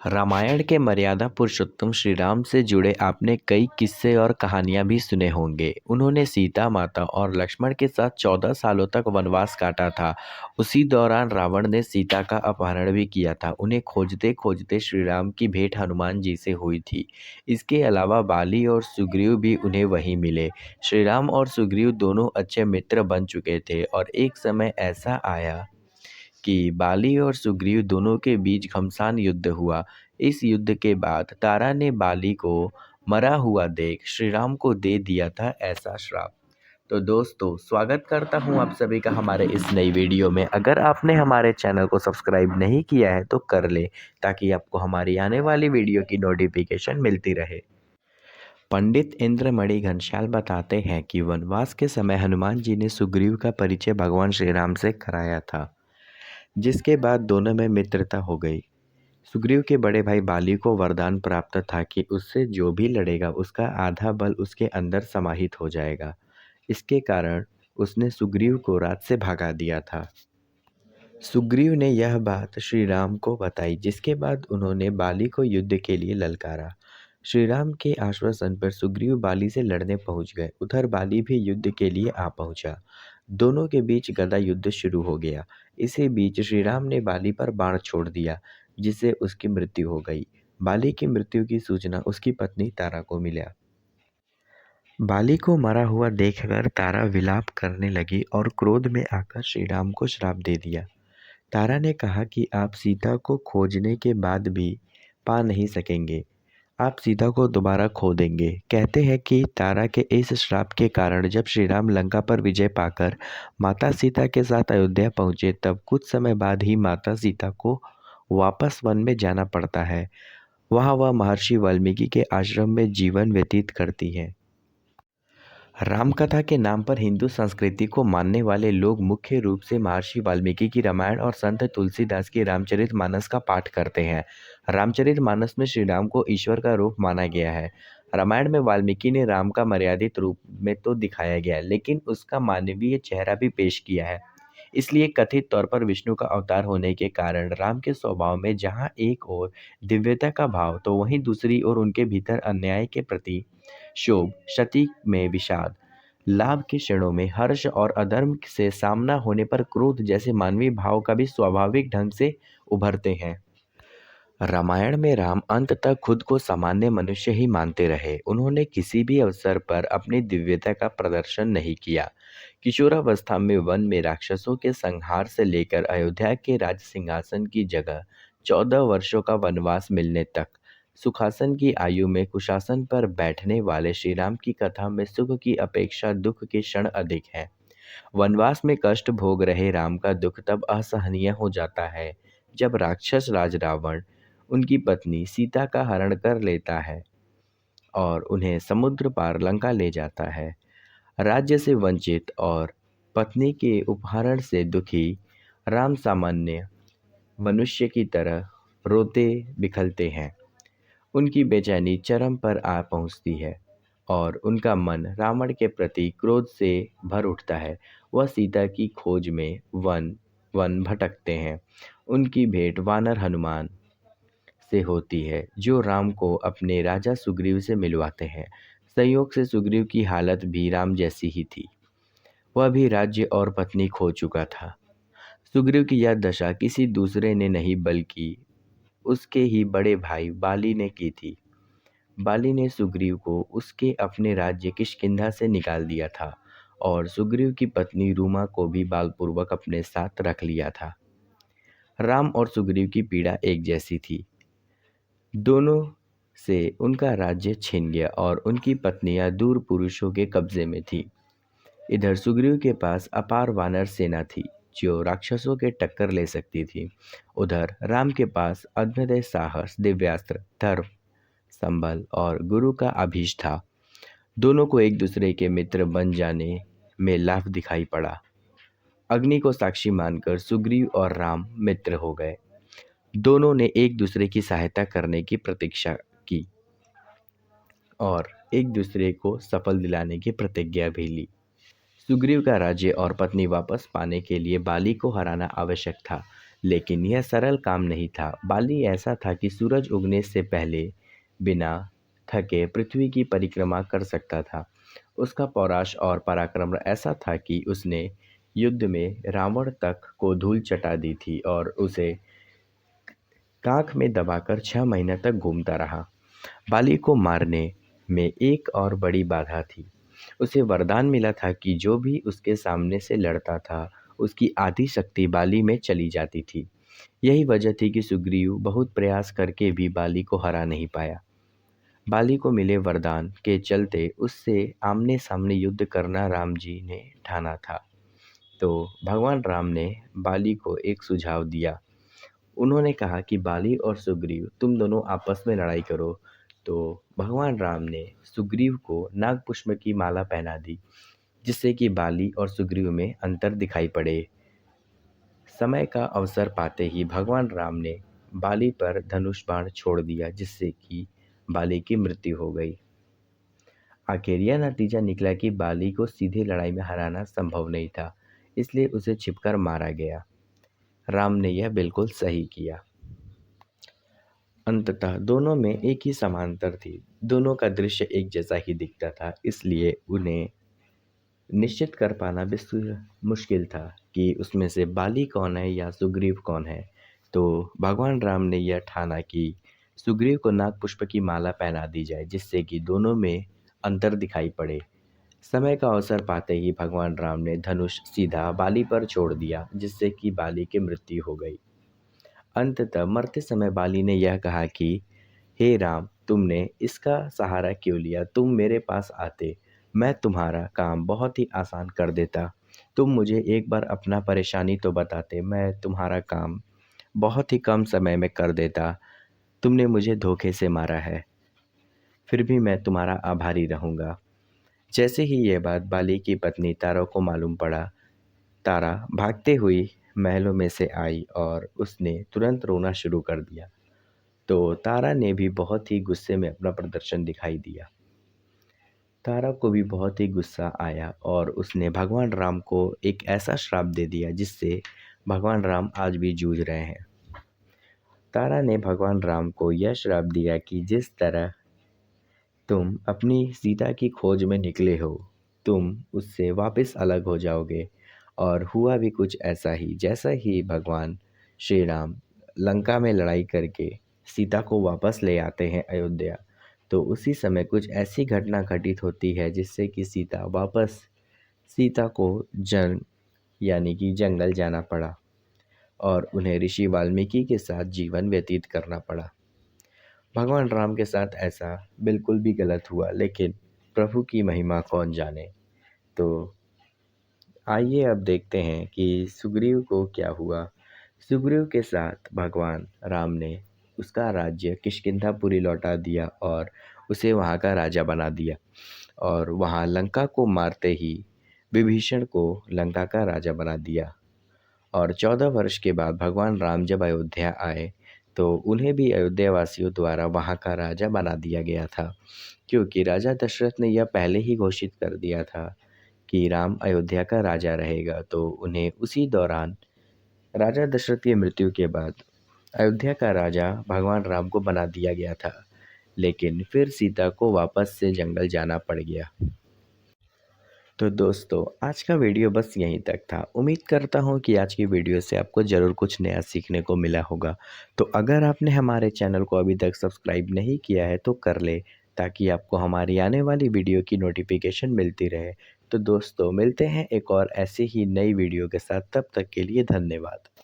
रामायण के मर्यादा पुरुषोत्तम श्री राम से जुड़े आपने कई किस्से और कहानियां भी सुने होंगे। उन्होंने सीता माता और लक्ष्मण के साथ 14 सालों तक वनवास काटा था। उसी दौरान रावण ने सीता का अपहरण भी किया था। उन्हें खोजते खोजते श्री राम की भेंट हनुमान जी से हुई थी। इसके अलावा बाली और सुग्रीव भी उन्हें वहीं मिले। श्री राम और सुग्रीव दोनों अच्छे मित्र बन चुके थे और एक समय ऐसा आया कि बाली और सुग्रीव दोनों के बीच घमासान युद्ध हुआ। इस युद्ध के बाद तारा ने बाली को मरा हुआ देख श्री राम को दे दिया था ऐसा श्राप। तो दोस्तों, स्वागत करता हूं आप सभी का हमारे इस नई वीडियो में। अगर आपने हमारे चैनल को सब्सक्राइब नहीं किया है तो कर ले, ताकि आपको हमारी आने वाली वीडियो की नोटिफिकेशन मिलती रहे। पंडित इंद्रमणि घनश्याल बताते हैं कि वनवास के समय हनुमान जी ने सुग्रीव का परिचय भगवान श्री राम से कराया था, जिसके बाद दोनों में मित्रता हो गई। सुग्रीव के बड़े भाई बाली को वरदान प्राप्त था कि उससे जो भी लड़ेगा उसका आधा बल उसके अंदर समाहित हो जाएगा। इसके कारण उसने सुग्रीव को रात से भगा दिया था। सुग्रीव ने यह बात श्री राम को बताई, जिसके बाद उन्होंने बाली को युद्ध के लिए ललकारा। श्री राम के आश्वासन पर सुग्रीव बाली से लड़ने पहुंच गए। उधर बाली भी युद्ध के लिए आ पहुंचा। दोनों के बीच गदा युद्ध शुरू हो गया। इसी बीच श्री राम ने बाली पर बाण छोड़ दिया, जिससे उसकी मृत्यु हो गई। बाली की मृत्यु की सूचना उसकी पत्नी तारा को मिला। बाली को मरा हुआ देखकर तारा विलाप करने लगी और क्रोध में आकर श्री राम को श्राप दे दिया। तारा ने कहा कि आप सीता को खोजने के बाद भी पा नहीं सकेंगे, आप सीता को दोबारा खो देंगे। कहते हैं कि तारा के इस श्राप के कारण जब श्री राम लंका पर विजय पाकर माता सीता के साथ अयोध्या पहुँचे, तब कुछ समय बाद ही माता सीता को वापस वन में जाना पड़ता है। वहाँ वह महर्षि वाल्मीकि के आश्रम में जीवन व्यतीत करती हैं। रामकथा के नाम पर हिंदू संस्कृति को मानने वाले लोग मुख्य रूप से महर्षि वाल्मीकि की रामायण और संत तुलसीदास की रामचरितमानस का पाठ करते हैं। रामचरितमानस में श्री राम को ईश्वर का रूप माना गया है। रामायण में वाल्मीकि ने राम का मर्यादित रूप में तो दिखाया गया, लेकिन उसका मानवीय चेहरा भी पेश किया है। इसलिए कथित तौर पर विष्णु का अवतार होने के कारण राम के स्वभाव में जहाँ एक ओर दिव्यता का भाव, तो वहीं दूसरी ओर उनके भीतर अन्याय के प्रति क्षोभ, क्षति में विषाद, लाभ के क्षणों में हर्ष और अधर्म से सामना होने पर क्रोध जैसे मानवीय भाव का भी स्वाभाविक ढंग से उभरते हैं। रामायण में राम अंत तक खुद को सामान्य मनुष्य ही मानते रहे। उन्होंने किसी भी अवसर पर अपनी दिव्यता का प्रदर्शन नहीं किया। किशोरावस्था में वन में राक्षसों के संहार से लेकर अयोध्या के राज सिंहासन की जगह 14 वर्षों का वनवास मिलने तक, सुखासन की आयु में कुशासन पर बैठने वाले श्री राम की कथा में सुख की अपेक्षा दुख के क्षण अधिक हैं। वनवास में कष्ट भोग रहे राम का दुख तब असहनीय हो जाता है जब राक्षस राज रावण उनकी पत्नी सीता का हरण कर लेता है और उन्हें समुद्र पार लंका ले जाता है। राज्य से वंचित और पत्नी के उपहरण से दुखी राम सामान्य मनुष्य की तरह रोते बिखलते हैं। उनकी बेचैनी चरम पर आ पहुंचती है और उनका मन रावण के प्रति क्रोध से भर उठता है। वह सीता की खोज में वन वन भटकते हैं। उनकी भेंट वानर हनुमान से होती है, जो राम को अपने राजा सुग्रीव से मिलवाते हैं। संयोग से सुग्रीव की हालत भी राम जैसी ही थी। वह भी राज्य और पत्नी खो चुका था। सुग्रीव की यह दशा किसी दूसरे ने नहीं बल्कि उसके ही बड़े भाई बाली ने की थी। बाली ने सुग्रीव को उसके अपने राज्य किष्किंधा से निकाल दिया था और सुग्रीव की पत्नी रूमा को भी बालपूर्वक अपने साथ रख लिया था। राम और सुग्रीव की पीड़ा एक जैसी थी। दोनों से उनका राज्य छिन गया और उनकी पत्नियां दूर पुरुषों के कब्जे में थी। इधर सुग्रीव के पास अपार वानर सेना थी, जो राक्षसों के टक्कर ले सकती थी। उधर राम के पास अद्वितीय साहस, दिव्यास्त्र, धर्म, संबल और गुरु का अभीष्ट था। दोनों को एक दूसरे के मित्र बन जाने में लाभ दिखाई पड़ा। अग्नि को साक्षी मानकर सुग्रीव और राम मित्र हो गए। दोनों ने एक दूसरे की सहायता करने की प्रतीक्षा की और एक दूसरे को सफल दिलाने की प्रतिज्ञा भी ली। सुग्रीव का राज्य और पत्नी वापस पाने के लिए बाली को हराना आवश्यक था, लेकिन यह सरल काम नहीं था। बाली ऐसा था कि सूरज उगने से पहले बिना थके पृथ्वी की परिक्रमा कर सकता था। उसका पौराश और पराक्रम ऐसा था कि उसने युद्ध में रावण तक को धूल चटा दी थी और उसे काख में दबाकर 6 महीने तक घूमता रहा। बाली को मारने में एक और बड़ी बाधा थी। उसे वरदान मिला था कि जो भी उसके सामने से लड़ता था, उसकी आधी शक्ति बाली में चली जाती थी। यही वजह थी कि सुग्रीव बहुत प्रयास करके भी बाली को हरा नहीं पाया। बाली को मिले वरदान के चलते उससे आमने-सामने युद्ध करना राम जी ने ठाना था। तो भगवान राम ने बाली को एक सुझाव दिया। उन्होंने कहा कि बाली और सुग्रीव तुम दोनों आपस में लड़ाई करो। तो भगवान राम ने सुग्रीव को नागपुष्प की माला पहना दी, जिससे कि बाली और सुग्रीव में अंतर दिखाई पड़े। समय का अवसर पाते ही भगवान राम ने बाली पर धनुष बाण छोड़ दिया, जिससे कि बाली की मृत्यु हो गई। आखिर यह नतीजा निकला कि बाली को सीधे लड़ाई में हराना संभव नहीं था, इसलिए उसे छिपकर मारा गया। राम ने यह बिल्कुल सही किया। अंततः दोनों में एक ही समांतर थी। दोनों का दृश्य एक जैसा ही दिखता था, इसलिए उन्हें निश्चित कर पाना भी मुश्किल था कि उसमें से बाली कौन है या सुग्रीव कौन है। तो भगवान राम ने यह ठाना कि सुग्रीव को नागपुष्प की माला पहना दी जाए, जिससे कि दोनों में अंतर दिखाई पड़े। समय का अवसर पाते ही भगवान राम ने धनुष सीधा बाली पर छोड़ दिया, जिससे कि बाली की मृत्यु हो गई। अंततः मरते समय बाली ने यह कहा कि हे राम, तुमने इसका सहारा क्यों लिया? तुम मेरे पास आते, मैं तुम्हारा काम बहुत ही आसान कर देता। तुम मुझे एक बार अपना परेशानी तो बताते, मैं तुम्हारा काम बहुत ही कम समय में कर देता। तुमने मुझे धोखे से मारा है, फिर भी मैं तुम्हारा आभारी रहूँगा। जैसे ही ये बात बाली की पत्नी तारा को मालूम पड़ा, तारा भागते हुई महलों में से आई और उसने तुरंत रोना शुरू कर दिया। तो तारा ने भी बहुत ही गुस्से में अपना प्रदर्शन दिखाई दिया। तारा को भी बहुत ही गुस्सा आया और उसने भगवान राम को एक ऐसा श्राप दे दिया, जिससे भगवान राम आज भी जूझ रहे हैं। तारा ने भगवान राम को यह श्राप दिया कि जिस तरह तुम अपनी सीता की खोज में निकले हो, तुम उससे वापस अलग हो जाओगे। और हुआ भी कुछ ऐसा ही। जैसा ही भगवान श्री राम लंका में लड़ाई करके सीता को वापस ले आते हैं अयोध्या, तो उसी समय कुछ ऐसी घटना घटित होती है, जिससे कि सीता को जन यानी कि जंगल जाना पड़ा और उन्हें ऋषि वाल्मीकि के साथ जीवन व्यतीत करना पड़ा। भगवान राम के साथ ऐसा बिल्कुल भी गलत हुआ, लेकिन प्रभु की महिमा कौन जाने। तो आइए अब देखते हैं कि सुग्रीव को क्या हुआ। सुग्रीव के साथ भगवान राम ने उसका राज्य किष्किंधापुरी लौटा दिया और उसे वहाँ का राजा बना दिया। और वहाँ लंका को मारते ही विभीषण को लंका का राजा बना दिया। और 14 वर्ष के बाद भगवान राम जब अयोध्या आए, तो उन्हें भी अयोध्या वासियों द्वारा वहाँ का राजा बना दिया गया था, क्योंकि राजा दशरथ ने यह पहले ही घोषित कर दिया था कि राम अयोध्या का राजा रहेगा। तो उन्हें उसी दौरान राजा दशरथ की मृत्यु के बाद अयोध्या का राजा भगवान राम को बना दिया गया था, लेकिन फिर सीता को वापस से जंगल जाना पड़ गया। तो दोस्तों, आज का वीडियो बस यहीं तक था। उम्मीद करता हूँ कि आज की वीडियो से आपको ज़रूर कुछ नया सीखने को मिला होगा। तो अगर आपने हमारे चैनल को अभी तक सब्सक्राइब नहीं किया है तो कर ले, ताकि आपको हमारी आने वाली वीडियो की नोटिफिकेशन मिलती रहे। तो दोस्तों, मिलते हैं एक और ऐसे ही नई वीडियो के साथ। तब तक के लिए धन्यवाद।